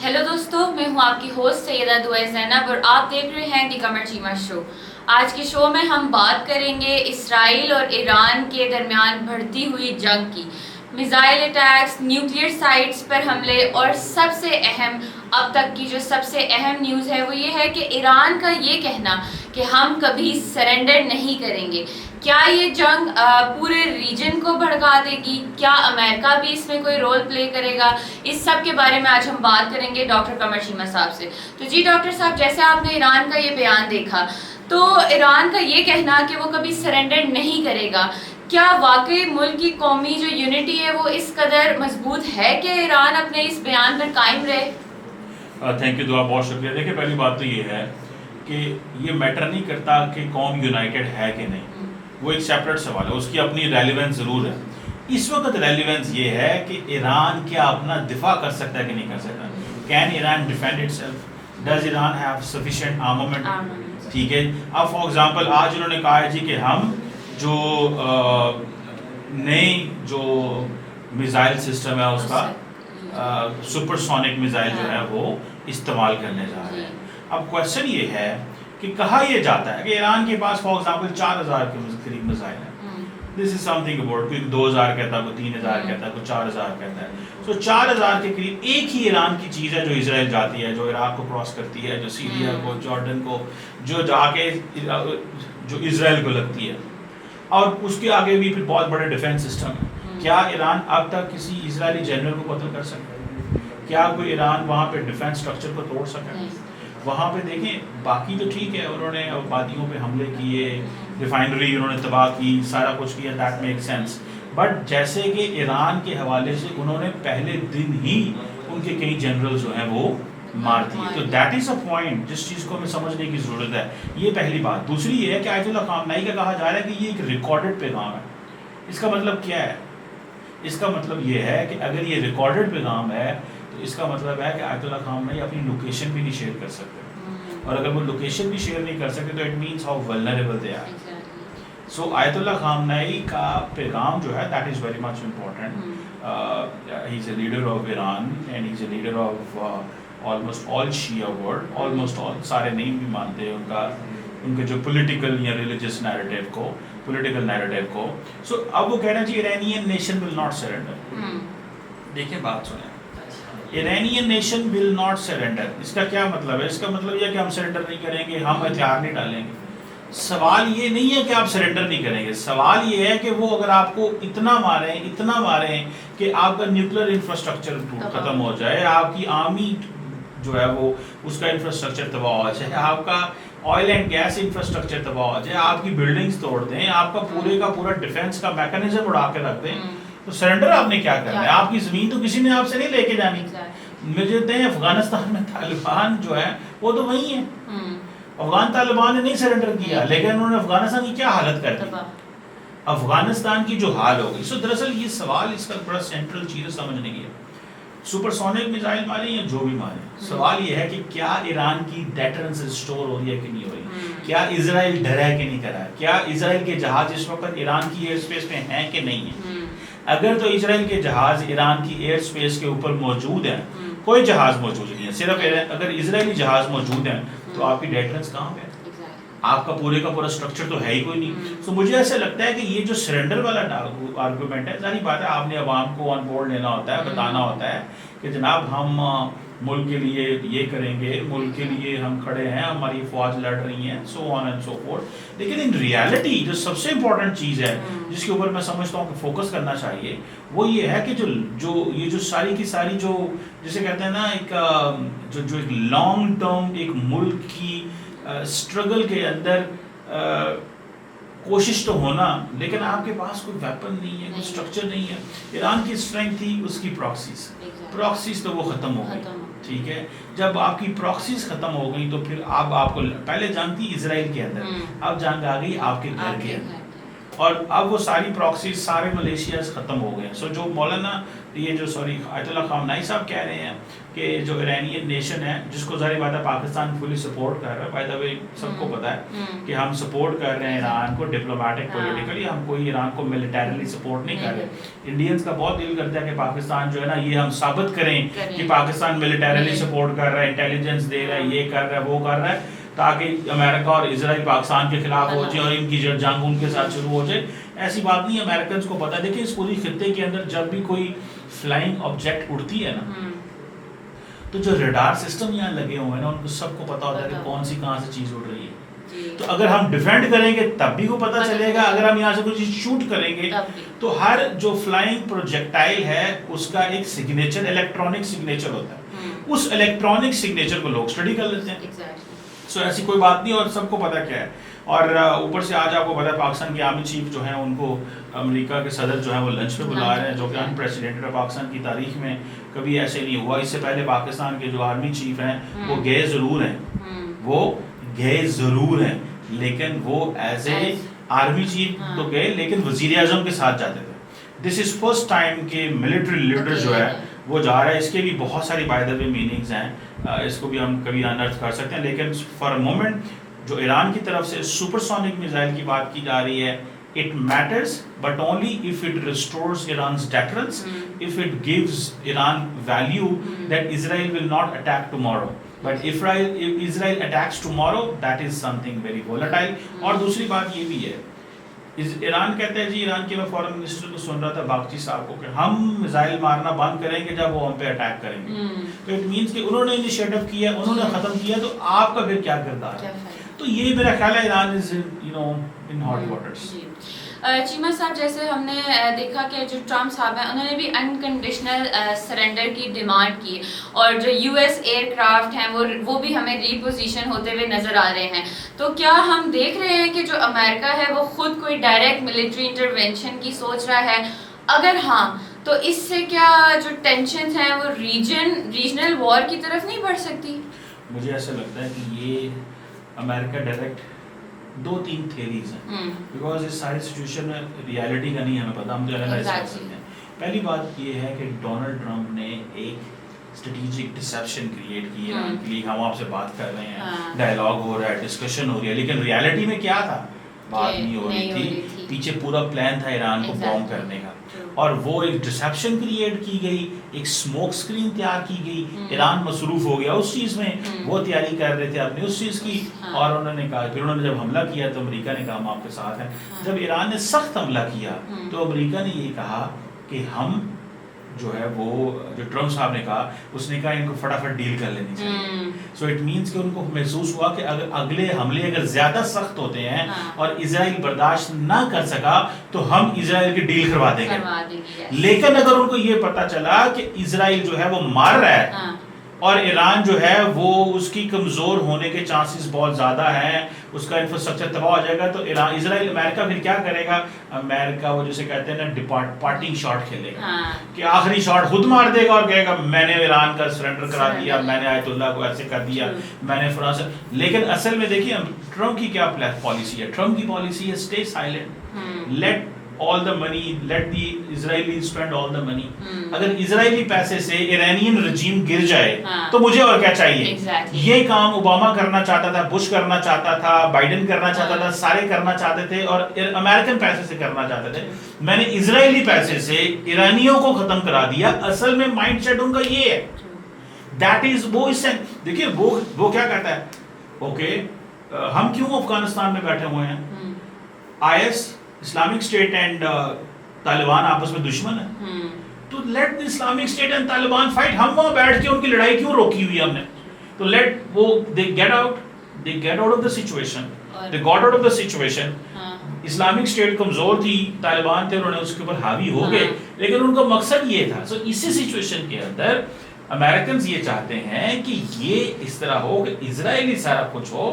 Hello दोस्तों, मैं हूं आपकी होस्ट सैयदा दुआ ज़ैनब और आप देख रहे हैं दी कमर चीमा शो। आज के शो में हम बात करेंगे इसराइल और ईरान के दरमियान बढ़ती हुई जंग की। मिसाइल अटैक्स, न्यूक्लियर साइट्स पर हमले और सबसे अहम अब तक की जो सबसे अहम न्यूज़ है वो ये है कि ईरान का ये कहना कि हम कभी सरेंडर नहीं करेंगे। क्या ये जंग पूरे रीजन को भड़का देगी? क्या अमेरिका भी इसमें कोई रोल प्ले करेगा? इस सब के बारे में आज हम बात करेंगे डॉक्टर कमर चीमा साहब से। तो जी डॉक्टर साहब, जैसे आपने ईरान का ये बयान देखा, तो ईरान का ये कहना कि वो कभी सरेंडर नहीं करेगा, क्या वाकई मुल्क की कौमी जो यूनिटी है वो इस कदर मजबूत है कि ईरान अपने इस बयान पर कायम रहे? थैंक यू दुआ, बहुत शुक्रिया। देखिए, पहली बात तो ये है कि ये मैटर नहीं करता कि कौम यूनाइटेड है कि नहीं, वो एक सेपरेट सवाल है, उसकी अपनी रेलिवेंस ज़रूर है। इस वक्त रेलिवेंस ये है कि ईरान क्या अपना दिफा कर सकता है कि नहीं कर सकता। Can Iran defend itself? Does Iran have sufficient armament? ठीक है। अब फॉर एग्जांपल आज उन्होंने कहा है जी कि हम जो नई जो मिसाइल सिस्टम है उसका सुपरसोनिक मिसाइल जो है वो इस्तेमाल करने जा रहे हैं। अब क्वेश्चन ये है कि कहा यह जाता है कि ईरान के पास फॉर एग्जांपल 4000 के करीब मिसाइल है। दिस इज समथिंग अबाउट, कोई 2000 कहता है, कोई 3000 कहता है, कोई 4000 कहता है। सो 4000 के करीब एक ही ईरान की चीज़ है जो इजराइल जाती है, जो इराक को क्रॉस करती है, जो सीरिया को, जॉर्डन को, जो जाके जो इजराइल को लगती है, और उसके आगे भी फिर बहुत बड़े डिफेंस सिस्टम है। क्या ईरान अब तक किसी इजरायली जनरल को कत्ल कर सकता है? क्या कोई ईरान वहाँ पे डिफेंस स्ट्रक्चर को तोड़ सका है? वहाँ पे देखें, बाकी तो ठीक है, उन्होंने आबादियों पे हमले किए, रिफाइनरी उन्होंने तबाह की, सारा कुछ किया, दैट मेक सेंस। बट जैसे कि ईरान के हवाले से उन्होंने पहले दिन ही उनके कई जनरल जो हैं वो मार दिए। तो दैट इज़ अ पॉइंट जिस चीज़ को हमें समझने की ज़रूरत है। ये पहली बात। दूसरी ये है कि आयतुल्लाह खामनेई का कहा जा रहा है कि ये एक रिकॉर्डेड पैगाम है। इसका मतलब क्या है? इसका मतलब ये है कि अगर ये रिकॉर्डेड पैगाम है तो इसका मतलब है कि आयतुल्लाह खामनेई अपनी लोकेशन भी नहीं शेयर कर सकते, और अगर वो लोकेशन भी शेयर नहीं कर सकते तो it means how vulnerable they are. So Ayatollah Khamenei का पैगाम जो है that is very much important. He is a leader of Iran and he is a leader of almost all Shia world, almost all, सारे नहीं भी मानते हैं उनके जो पॉलिटिकल या रिलीजियस नैरेटिव को, पॉलिटिकल नैरेटिव को। सो अब वो कह रहे हैं जी Iranian nation will not surrender. देखिए, बात सुने, Iranian nation will not surrender, इसका क्या मतलब है? इसका मतलब यह कि हम सरेंडर नहीं करेंगे, हम हथियार नहीं डालेंगे। सवाल ये नहीं है कि आप सरेंडर नहीं करेंगे, सवाल ये है कि वो अगर आपको इतना मारें कि आपका न्यूक्लियर इंफ्रास्ट्रक्चर खत्म हो जाए, आपकी आर्मी जो है वो उसका इंफ्रास्ट्रक्चर तबाह हो जाए, आपका ऑयल एंड गैस इंफ्रास्ट्रक्चर तबाह हो जाए, आपकी बिल्डिंग्स तोड़ दें, आपका पूरे का पूरा डिफेंस का मैकेनिज्म उड़ा के रख दें, तो सरेंडर आपने क्या करना है? आपकी ज़मीन तो किसी ने आपसे नहीं लेके जानी। मुझे कहते हैं अफगानिस्तान में तालिबान जो है वो तो वही है। अफगान तालिबान ने नहीं सरेंडर किया, लेकिन उन्होंने अफगानिस्तान की क्या हालत कर दी, अफगानिस्तान की जो हाल हो गई। सो दरअसल ये सवाल, इसका बड़ा सेंट्रल चीज़ समझने की है। सुपरसोनिक मिसाइल मारे या जो भी मारे, सवाल ये है कि क्या ईरान की डेटरेंस स्टोर हो रही है कि नहीं हो रही? क्या इजराइल डरा है कि नहीं डरा है? क्या इजराइल के जहाज इस वक्त ईरान की एयर स्पेस में हैं कि नहीं है? अगर तो इजराइल के जहाज ईरान की एयर स्पेस के ऊपर मौजूद हैं, कोई जहाज मौजूद नहीं है, सिर्फ अगर इजरायली जहाज मौजूद हैं, तो आपकी डेटरेंस कहाँ पे है? आपका पूरे का पूरा स्ट्रक्चर तो है ही कोई नहीं। तो मुझे ऐसा लगता है कि ये जो सरेंडर वाला आर्गूमेंट है, सारी बात है, आपने अवाम को ऑन बोर्ड लेना होता है, बताना होता है कि जनाब हम मुल्क के लिए ये करेंगे, मुल्क के लिए हम खड़े हैं, हमारी फौज लड़ रही है, so on and so fourth. लेकिन इन रियलिटी जो सबसे इम्पोर्टेंट चीज़ है जिसके ऊपर मैं समझता हूँ कि फोकस करना चाहिए, वो ये है कि जो सारी की सारी जो जिसे कहते हैं ना, एक जो एक लॉन्ग टर्म एक मुल्क की स्ट्रगल के अंदर कोशिश तो होना, लेकिन आपके पास कोई वेपन नहीं है, कोई स्ट्रक्चर नहीं है। ईरान की स्ट्रेंथ थी उसकी प्रॉक्सीज तो वो ख़त्म हो गई। ठीक है, जब आपकी प्रॉक्सीज ख़त्म हो गई तो फिर आपको पहले जंग थी इजराइल के अंदर, अब जंग आ गई आपके घर के अंदर। और अब वो सारी प्रॉक्सीज सारे मलेशियाज ख़त्म हो गए। सो जो मौलाना ये जो आयतुल्लाह खामनाई साहब कह रहे हैं कि जो इरानियन नेशन है, जिसको ज़ाहिर बात है पाकिस्तान फुली सपोर्ट कर रहा है, बाय द वे सबको पता है कि हम सपोर्ट कर रहे हैं ईरान को डिप्लोमेटिक पॉलिटिकली, हम कोई ईरान को मिलिटरीली सपोर्ट नहीं कर रहे। इंडियंस का बहुत दिल करता है कि पाकिस्तान जो है ना, ये हम साबित करें कि पाकिस्तान मिलिटरीली सपोर्ट कर रहा है, इंटेलिजेंस दे रहा है, ये कर रहा है, वो कर रहा है, ताकि अमेरिका और इजराइल पाकिस्तान के खिलाफ हो जाए और इनकी जंग उनके साथ शुरू हो जाए। ऐसी बात नहीं, अमेरिकन को पता है। देखिए इस पूरी खित्ते के अंदर जब भी कोई फ्लाइंग ऑब्जेक्ट उड़ती है ना, तो जो रडार सिस्टम यहाँ लगे हुए हैं ना, उनको सबको पता होता है कि कौन सी कहाँ से चीज उड़ रही है। तो अगर हम डिफेंड करेंगे तब भी को पता चलेगा, अगर हम यहाँ से कोई चीज शूट करेंगे तो हर जो फ्लाइंग प्रोजेक्टाइल है उसका एक सिग्नेचर, इलेक्ट्रॉनिक सिग्नेचर होता है। उस इलेक्ट्रॉनिक सिग्नेचर को लोग स्टडी कर लेते हैं। सो ऐसी कोई बात नहीं, और सबको पता क्या है। और ऊपर से आज आपको पता है पाकिस्तान के आर्मी चीफ जो है, उनको अमेरिका के सदर जो है वो लंच पे बुला रहे हैं, जो कि अनप्रेसिडेंटेड है पाकिस्तान की तारीख में, कभी ऐसे नहीं हुआ। इससे पहले पाकिस्तान के जो आर्मी चीफ हैं वो गए ज़रूर हैं, वो गए ज़रूर हैं, लेकिन वो एज ए आर्मी चीफ तो गए, लेकिन वज़ीर आज़म के साथ जाते थे। दिस इज़ फर्स्ट टाइम कि मिलिट्री लीडर जो है वो जा रहा है। इसके भी बहुत सारी बाय द वे मीनिंग्स हैं, इसको भी हम कभी अनर्थ कर सकते हैं, लेकिन फॉर अ मोमेंट जो ईरान की तरफ से सुपरसोनिक मिसाइल की बात की जा रही है, it matters but only if it restores Iran's deterrence, if it gives Iran value that Israel will not attack tomorrow, but if Israel attacks tomorrow that is something very volatile. और दूसरी बात ये भी है, ईरान कहता है जी, Iran के मैं फॉरेन मिनिस्टर को सुन रहा था बागची साहब को, कि हम मिसाइल मारना बंद करेंगे जब वो हम पे अटैक करेंगे। तो इट मींस कि उन्होंने इनिशिएटिव किया, उन्होंने खत्म किया, तो आपका फिर क्या किरदार है? तो ये मेरा ख्याल है Iran is in hot waters. Cheema साहब, जैसे हमने देखा कि जो ट्रम्प साहब हैं उन्होंने भी अनकंडीशनल सरेंडर की डिमांड की, और जो यूएस एयरक्राफ्ट हैं वो भी हमें रीपोजिशन होते हुए नज़र आ रहे हैं। तो क्या हम देख रहे हैं कि जो अमेरिका है वो खुद कोई डायरेक्ट मिलिट्री इंटरवेंशन की सोच रहा है? अगर हाँ, तो इससे क्या जो टेंशन हैं वो रीजनल वॉर की तरफ नहीं बढ़ सकती? मुझे ऐसा लगता है कि ये अमेरिका डायरेक्ट 2-3 थेरीज हैं, बिकॉज इस सारी सिचुएशन में रियलिटी का नहीं हमें पता, हम जो एनालाइज कर सकते हैं। पहली बात ये है कि डोनाल्ड ट्रंप ने एक स्ट्रेटेजिक डिसेप्शन क्रिएट की है के लिए। हम आपसे बात कर रहे हैं, डायलॉग हो रहा है, डिस्कशन हो रही है, लेकिन रियलिटी में क्या था? बात नहीं हो रही थी। पीछे पूरा प्लान था ईरान को बॉम्ब करने का, और वो एक डिसेप्शन क्रिएट की गई, एक स्मोक स्क्रीन तैयार की गई। ईरान मसरूफ हो गया उस चीज़ में, वो तैयारी कर रहे थे अपनी उस चीज़ की, और उन्होंने कहा, फिर उन्होंने जब हमला किया तो अमेरिका ने कहा हम आपके साथ हैं। जब ईरान ने सख्त हमला किया तो अमेरिका ने ये कहा कि हम जो है वो, जो ट्रम्प साहब ने कहा, उसने कहा इनको फटाफट डील कर लेनी चाहिए। सो इट मींस कि उनको महसूस हुआ कि अगर अगले हमले अगर ज़्यादा सख्त होते हैं और इजराइल बर्दाश्त ना कर सका तो हम इजराइल की डील करवा देंगे। लेकिन अगर उनको ये पता चला कि इजराइल जो है वो मार रहा है और ईरान जो है वो उसकी कमज़ोर होने के चांसेस बहुत ज़्यादा हैं, उसका इंफ्रास्ट्रक्चर तबाह हो जाएगा, तो इजराइल अमेरिका फिर क्या करेगा? अमेरिका वो जैसे कहते हैं ना डिपार्टिंग शॉट खेलेगा, कि आखिरी शॉट खुद मार देगा और कहेगा मैंने ईरान का सरेंडर करा दिया, मैंने आयतुल्लाह को ऐसे कर दिया, मैंने फ्रांस। लेकिन असल में देखिए ट्रम्प की क्या पॉलिसी है? ट्रम्प की पॉलिसी है stay silent, let all the money, let the Israelis spend all the money। अगर इजरायली पैसे से ईरानियन रजीम गिर जाए तो मुझे और क्या चाहिए? ये काम ओबामा करना चाहता था, बुश करना चाहता था, बाइडेन करना चाहता था, सारे करना चाहते थे और अमेरिकन पैसे से करना चाहते थे। मैंने इजरायली पैसे से ईरानियों को खत्म करा दिया। असल में माइंडसेट उनका ये है, दैट इज वो। इससे देखिए वो क्या कहता है, ओके हम क्यों अफगानिस्तान में बैठे हुए हैं? IS Islamic state and Taliban आपस में दुश्मन है, तो let the Islamic state and Taliban fight. हम वहां बैठ के उनकी लड़ाई क्यों रोकी हुई हमने? तो लेट वो they get out of the situation, they got out of the situation. Islamic state कमजोर थी, तालिबान थे, उन्होंने उसके ऊपर हावी हो गए, लेकिन उनका मकसद ये था। सो इसी सिचुएशन के अंदर अमेरिकन ये चाहते हैं कि ये इस तरह हो कि इजरायली सारा कुछ हो,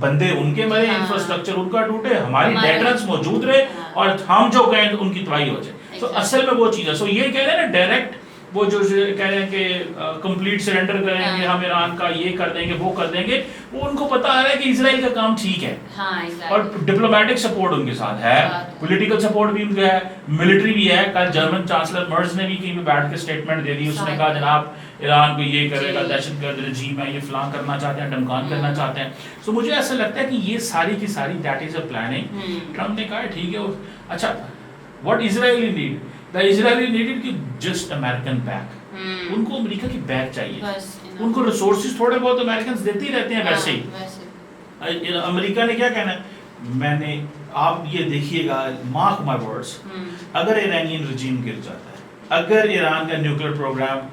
बंदे उनके मरे, इंफ्रास्ट्रक्चर उनका टूटे, हमारी डेटरेंस मौजूद रहे और हम जो कहें उनकी तबाही हो जाए। तो असल में वो चीज़ है। सो ये कह रहे हैं ना डायरेक्ट वो जो कह रहे हैं कि कंप्लीट सरेंडर करेंगे, हम ईरान का ये कर देंगे वो कर देंगे, वो उनको पता है कि इजराइल का काम ठीक है। और डिप्लोमेटिक सपोर्ट उनके साथ है, पॉलिटिकल सपोर्ट भी उनका है, मिलिट्री भी है। कल जर्मन चांसलर मर्ज ने भी कहीं पे बैठ के स्टेटमेंट दे दी, उसने कहा जनाब ईरान को ये करेगा, दहशतगर्द रजीम है, ये फलां करना चाहते हैं, धमकान करना चाहते हैं। सो मुझे ऐसा लगता है कि ये सारी की सारी that is a planning. Trump ने कहा ठीक है। अच्छा, what Israeli need, the Israeli needed कि जस्ट अमेरिकन बैक, उनको अमेरिका की बैक चाहिए। उनको रिसोर्सेज थोड़े बहुत अमेरिकन देते ही रहते हैं वैसे ही। अमेरिका ने क्या कहना है, मैंने आप ये देखिएगा, मार्क माय वर्ड्स, अगर ईरानियन रजीम गिर जाता है, अगर ईरान का न्यूक्लियर प्रोग्राम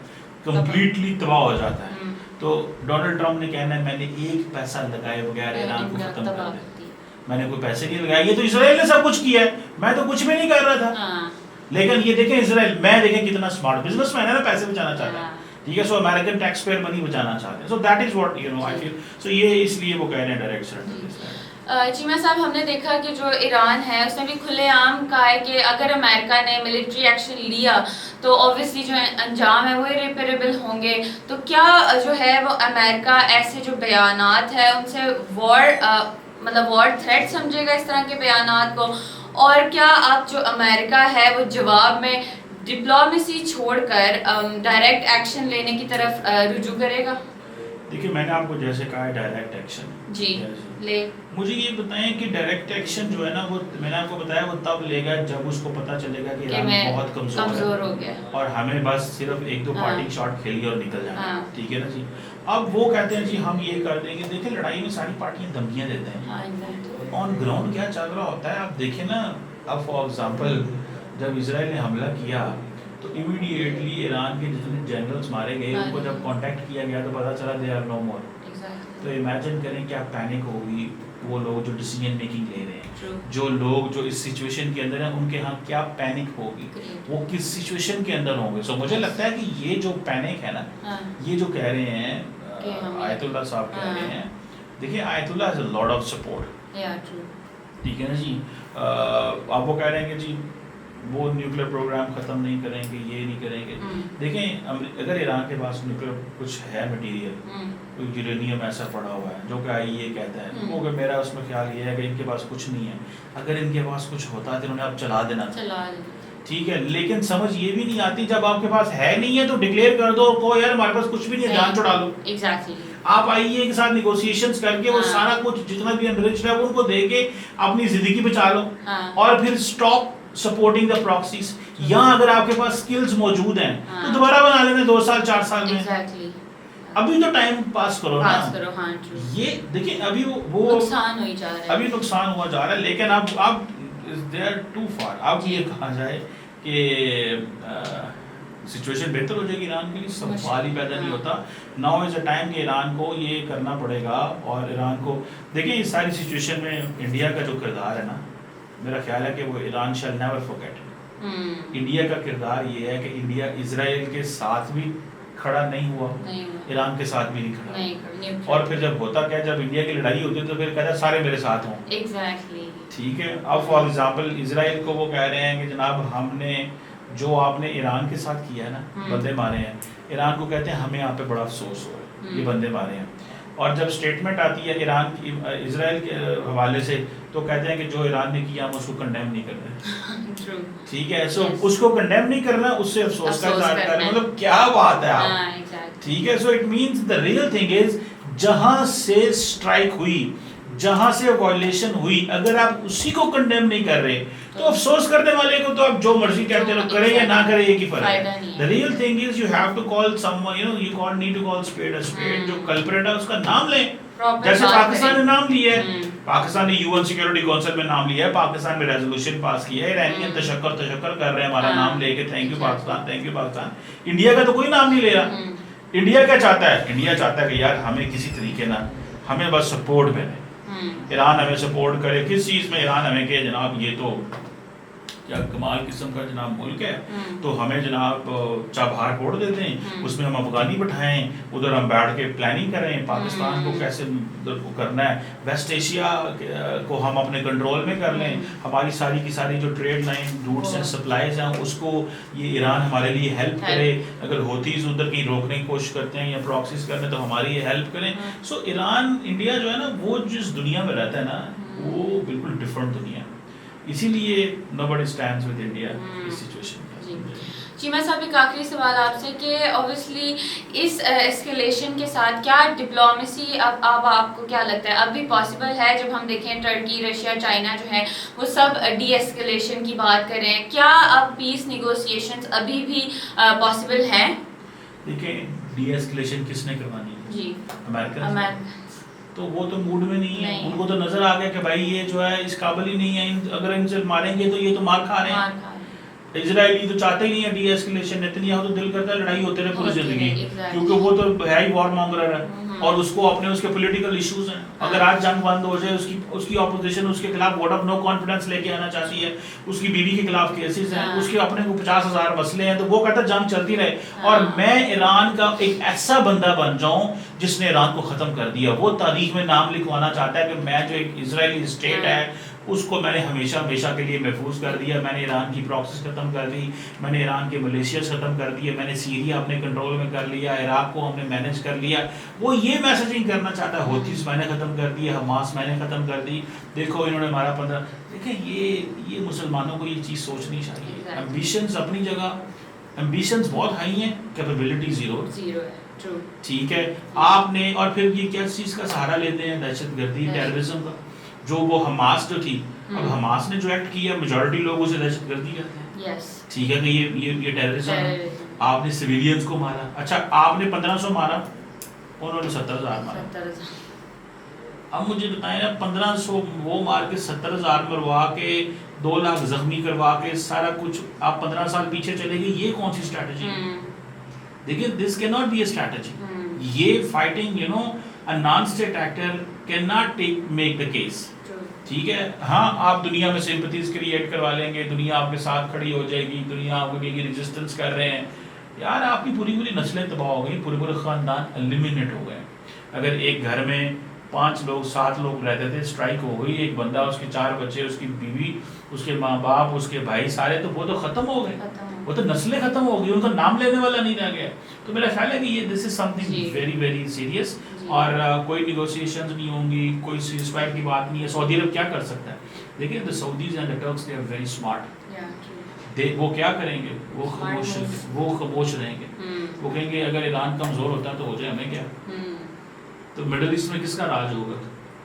कंप्लीटली तबाह हो जाता है, तो डोनाल्ड ट्रम्प ने कहना है मैंने एक पैसा लगाए बगैर ईरान को खत्म कर दिया, मैंने कोई पैसे नहीं लगाए, ये तो इजराइल ने सब कुछ किया है, मैं तो कुछ भी नहीं कर रहा था। लेकिन ये देखें इजराइल, मैं देखें कितना स्मार्ट बिजनेसमैन है ना, पैसे बचाना चाहता है, ठीक है। So American tax payer money बचाना चाहते हैं। So that is what you know I feel. So ये इसलिए वो कह रहे हैं डायरेक्ट सरेंडर। चीमा साहब, हमने देखा कि जो ईरान है उसने भी खुलेआम कहा है कि अगर अमेरिका ने मिलिट्री एक्शन लिया तो ऑब्वियसली जो अंजाम है वो इरिपेरेबल होंगे। तो क्या जो है वो अमेरिका ऐसे जो बयानात है उनसे वॉर थ्रेट समझेगा इस तरह के बयानात को, और क्या आप जो अमेरिका है वो जवाब में डिप्लोमेसी छोड़कर डायरेक्ट एक्शन लेने की तरफ रुजू करेगा? देखिए, मैंने आपको जैसे कहा है डायरेक्ट एक्शन जी ले, मुझे ये बताएं कि डायरेक्ट एक्शन जो है ना, वो मैंने आपको बताया वो तब लेगा जब उसको पता चलेगा कि ईरान बहुत कमजोर हो गया और हमें बस सिर्फ एक दो पार्टी शॉट खेली और निकल जाना, ठीक है ना जी। अब वो कहते हैं जी हम ये कर देंगे। देखिए, लड़ाई में सारी पार्टियां धमकियां देते हैं, ऑन ग्राउंड क्या चल रहा होता है आप देखें ना। अब फॉर एग्जांपल जब इजराइल ने हमला किया तो इमीडिएटली ईरान के जितने जनरल्स मारे गए उनको जब कांटेक्ट किया गया तो पता चला दे आर नो मोर। तो इमेजिन करें क्या पैनिक होगी वो लोग जो डिसीजन मेकिंग ले रहे हैं, जो लोग जो इस सिचुएशन के अंदर हैं, उनके यहाँ क्या पैनिक होगी, वो किस सिचुएशन के अंदर होंगे। सो मुझे लगता है कि ये जो पैनिक है ना, ये जो कह रहे हैं आयतुल्लाह साहब कह रहे हैं, देखिए Ayatollah has a lot of support, ठीक है ना जी। आप वो कह रहे हैं कि जी वो न्यूक्लियर प्रोग्राम ख़त्म नहीं करेंगे, ये नहीं करेंगे। देखें, अगर ईरान के पास न्यूक्लियर कुछ है मटेरियल, कोई यूरेनियम ऐसा पड़ा हुआ है जो कि आईईए कहता है, वो मेरा उसमें ख्याल ये है कि इनके पास कुछ नहीं है। अगर इनके पास कुछ होता तो उन्होंने अब चला देना, ठीक है। लेकिन समझ ये भी नहीं आती, जब आपके पास है नहीं है तो डिक्लेयर कर दो, को यार हमारे पास कुछ भी नहीं है, जान छुड़ा लो। एग्जैक्टली। आप आईईए के साथ नेगोशिएशंस करके वो सारा कुछ जितना भी अनरिच्ड है उनको दे के अपनी जिंदगी बचा लो, और फिर स्टॉप सपोर्टिंग द प्रॉक्सीज। यहाँ अगर आपके पास स्किल्स मौजूद हैं तो दोबारा बना लेना 2 साल 4 साल में। अभी तो टाइम पास करो ना। ये देखिए अभी वो नुकसान हो जा रहा है, अभी नुकसान हुआ जा रहा है। लेकिन अब दे आर टू फार। अब ये कहा जाए कि सिचुएशन बेहतर हो जाएगी ईरान के लिए, सवाल ही पैदा नहीं होता। नाउ इज अ टाइम कि ईरान को ये करना पड़ेगा। और ईरान को देखिए इस सारी सिचुएशन में इंडिया का जो किरदार है ना, मेरा ख्याल है कि वो ईरान शैल नेवर फॉरगेट। इंडिया का किरदार ये है कि इंडिया इजराइल के साथ भी खड़ा नहीं हुआ, ईरान के साथ भी नहीं खड़ा। और फिर जब होता क्या, जब इंडिया की लड़ाई होती है तो फिर कहता है सारे मेरे साथ हों। एग्जैक्टली, ठीक है। अब फॉर एग्जांपल इजराइल को वो कह रहे हैं कि जनाब हमने जो आपने ईरान के साथ किया है ना, बंदे मारे हैं, ईरान को कहते हैं हमें यहाँ पे बड़ा अफसोस हो रहा है, ये बंदे मारे हैं। और जब स्टेटमेंट आती है ईरान की इजराइल के हवाले से तो कहते हैं कि जो ईरान ने किया हम उसको कंडेम नहीं कर रहे। ठीक है, सो उसको कंडेम नहीं करना, उससे अफसोस का इज़हार करना, मतलब क्या बात है आप। ठीक है, so it means the real thing is जहां से स्ट्राइक हुई, जहां से वायलेशन हुई, अगर आप उसी को कंडेम नहीं कर रहे तो अफसोस करने वाले को तो आप जो मर्जी कहते रहो, करे या ना करे एक ही फर्क है। The real thing is you have to call someone, you know, you need to call spade a spade. जो कल्प्रेट है उसका नाम लें, जैसे पाकिस्तान ने नाम लिया है, पाकिस्तान ने यूएन सिक्योरिटी काउंसिल में नाम लिया है, पाकिस्तान में रेजोल्यूशन पास किया है, ईरानियन तशक्कुर कर रहे हैं हमारा नाम लेके, thank you Pakistan, thank you Pakistan. India का तो कोई नाम नहीं ले रहा। इंडिया क्या चाहता है? इंडिया चाहता है कि यार हमें किसी तरीके ना, हमें बस सपोर्ट मिले, ईरान हमें सपोर्ट करे। किस चीज़ में ईरान हमें कहे जनाब ये तो क्या कमाल किस्म का जनाब मुल्क है, तो हमें जनाब चाबहार कोड़ देते हैं, उसमें हम अफगानी बैठाएं, उधर हम बैठ के प्लानिंग करें पाकिस्तान को कैसे उधर को करना है, वेस्ट एशिया को हम अपने कंट्रोल में कर लें, हमारी सारी की सारी जो ट्रेड लाइन रूट्स हैं सप्लाईज हैं उसको ये ईरान हमारे लिए हेल्प करे, अगर होतीज उधर कहीं रोकने की कोशिश करते हैं या प्रॉक्सीज करते हैं तो हमारी ये हेल्प करें। सो ईरान इंडिया जो है ना वो जिस दुनिया में रहता है ना वो बिल्कुल डिफरेंट दुनिया है, इसीलिए नोबडी स्टैंड्स विद इंडिया इस सिचुएशन में। चीमा साहब एक आखिरी सवाल आपसे कि ऑब्वियसली इस एस्केलेशन के साथ क्या डिप्लोमेसी अब आपको क्या लगता है अब भी पॉसिबल है? जब हम देखें टर्की, रशिया, चाइना जो है वो सब डी एस्केलेशन की बात कर रहे हैं, क्या अब पीस निगोशिएशंस अभी भी पॉसिबल हैं? देखिए डी एस्केलेशन किसने करवानी है जी, अमेरिका। तो वो तो मूड में नहीं है, उनको तो नजर आ गया कि भाई ये जो है इस काबिल ही नहीं है, अगर इनसे मारेंगे तो ये तो मार खा रहे हैं। इजराइली तो चाहते ही नहीं है डी एस्केलेशन, नेतन्याहू तो दिल करता है लड़ाई होते रहे पूरी जिंदगी, क्योंकि वो तो है ही वॉर मॉन्गर है और उसको अपने उसके पॉलिटिकल इश्यूज हैं। अगर आज जंग बंद हो जाए उसकी ऑपोजिशन उसके खिलाफ वोट ऑफ नो कॉन्फिडेंस लेके आना चाहती है, उसकी बीवी के खिलाफ केसेस हैं, उसके अपने को 50,000 मसले हैं, तो वो कहता है जंग चलती रहे और मैं ईरान का एक ऐसा बंदा बन जाऊं जिसने ईरान को खत्म कर दिया। वो तारीख में नाम लिखवाना चाहता है कि मैं जो एक इजरायली स्टेट है उसको मैंने हमेशा हमेशा के लिए महफूज कर दिया, मैंने ईरान की प्रॉक्सीज खत्म कर दी, मैंने ईरान के मलेशियास खत्म कर दिए, मैंने सीरिया अपने कंट्रोल में कर लिया, इराक को हमने मैनेज कर लिया। वो ये मैसेजिंग करना चाहता है, होतीस मैंने खत्म कर दी, हमास मैंने खत्म कर दी, देखो इन्होंने हमारा 15। देखिए ये मुसलमानों को ये चीज़ सोचनी चाहिए। एम्बिशंस अपनी जगह, एम्बिशंस बहुत हाई हैं, कैपेबिलिटी जीरो है, ठीक है। आपने और फिर ये क्या चीज़ का सहारा लेते हैं, दहशतगर्दी, टेररिज्म का। जो वो हमास जो थी, अब हमास ने जो एक्ट किया मेजॉरिटी लोग उसे दहशतगर्दी कहते हैं, ठीक है कि ये टेररिज्म है। आपने सिविलियंस को मारा, अच्छा आपने 1500 मारा, उन्होंने 70,000 मारा। अब मुझे बताएं ना 1500 वो मार के 70,000 मरवा के 2 लाख जख्मी करवा के सारा कुछ आप 15 साल पीछे चले गए, ये कौन सी स्ट्रैटेजी है? देखिए this can not be a strategy. ये fighting you know a non state actor can not make the case, ठीक है। हाँ आप दुनिया में सिंपैथीज क्रिएट करवा लेंगे, दुनिया आपके साथ खड़ी हो जाएगी, दुनिया आपको कहेगी रेजिस्टेंस कर रहे हैं, यार आपकी पूरी नस्लें तबाह हो गई, पूरे ख़ानदान एलिमिनेट हो गए। अगर एक घर में 5 लोग 7 लोग रहते थे, स्ट्राइक हो गई, एक बंदा, उसके 4 बच्चे, उसकी बीवी, उसके माँ बाप, उसके भाई, सारे तो वो तो ख़त्म हो गए, वो तो नस्लें ख़त्म हो गई, उनका नाम लेने वाला नहीं रह गया। तो मेरा ख्याल है कि ये this is something very very serious और कोई निगोशिएशंस नहीं होंगी, कोई सीज़फायर की बात नहीं है। सऊदी अरब क्या कर सकता है? देखिए the Saudis and the Turks they are very smart. वो क्या करेंगे? वो खामोश रहेंगे, वो कहेंगे अगर ईरान कमज़ोर होता है तो हो जाए, हमें क्या। तो मिडिल ईस्ट में किसका राज होगा?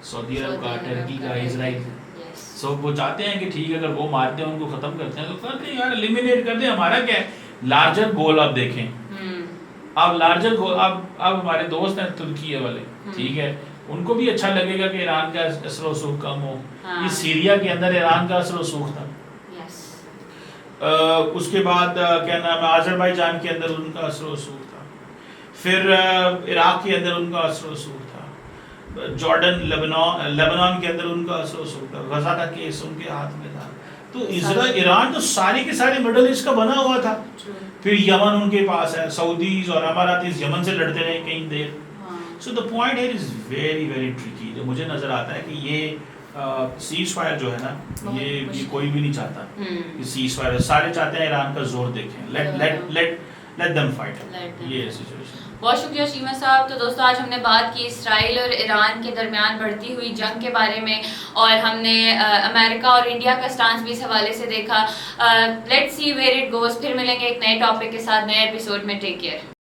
सऊदी अरब का, टर्की का, इजराइल का। सो वो चाहते हैं कि ठीक है अगर वो मारते हैं उनको ख़त्म करते हैं तो करते हैं यार, एलिमिनेट कर दें, हमारा क्या है। लार्जर गोल आप देखें, अब लार्जर गोल, अब हमारे दोस्त हैं तुर्की वाले, ठीक है, उनको भी अच्छा लगेगा कि ईरान का असर वसूख कम हो। ये सीरिया के अंदर ईरान का असर वसूख था, उसके बाद क्या नाम है अजरबैजान के अंदर उनका असर वसूख था, फिर इराक के अंदर उनका असर वसूख था, जॉर्डन लेबनान के अंदर उनका असर वसूख था, गजा का केस उनके हाथ में था। तो ईरान तो सारे के सारे मिडल ईस्ट का बना हुआ था। फिर यमन उनके पास है, सऊदीज और अमारातीज यमन से लड़ते रहे कई देर। So the point here is very very tricky. जो मुझे नजर आता है कि ये सीज फायर जो है ना, ये कोई भी नहीं चाहता कि सीज फायर, सारे चाहते हैं ईरान का जोर देखें, लेट देम फाइट। ये सिचुएशन। बहुत शुक्रिया शीमा साहब। तो दोस्तों आज हमने बात की इसराइल और ईरान के दरमियान बढ़ती हुई जंग के बारे में और हमने अमेरिका और इंडिया का स्टांस भी इस हवाले से देखा। Let's see where it goes. फिर मिलेंगे एक नए टॉपिक के साथ नए एपिसोड में। Take care.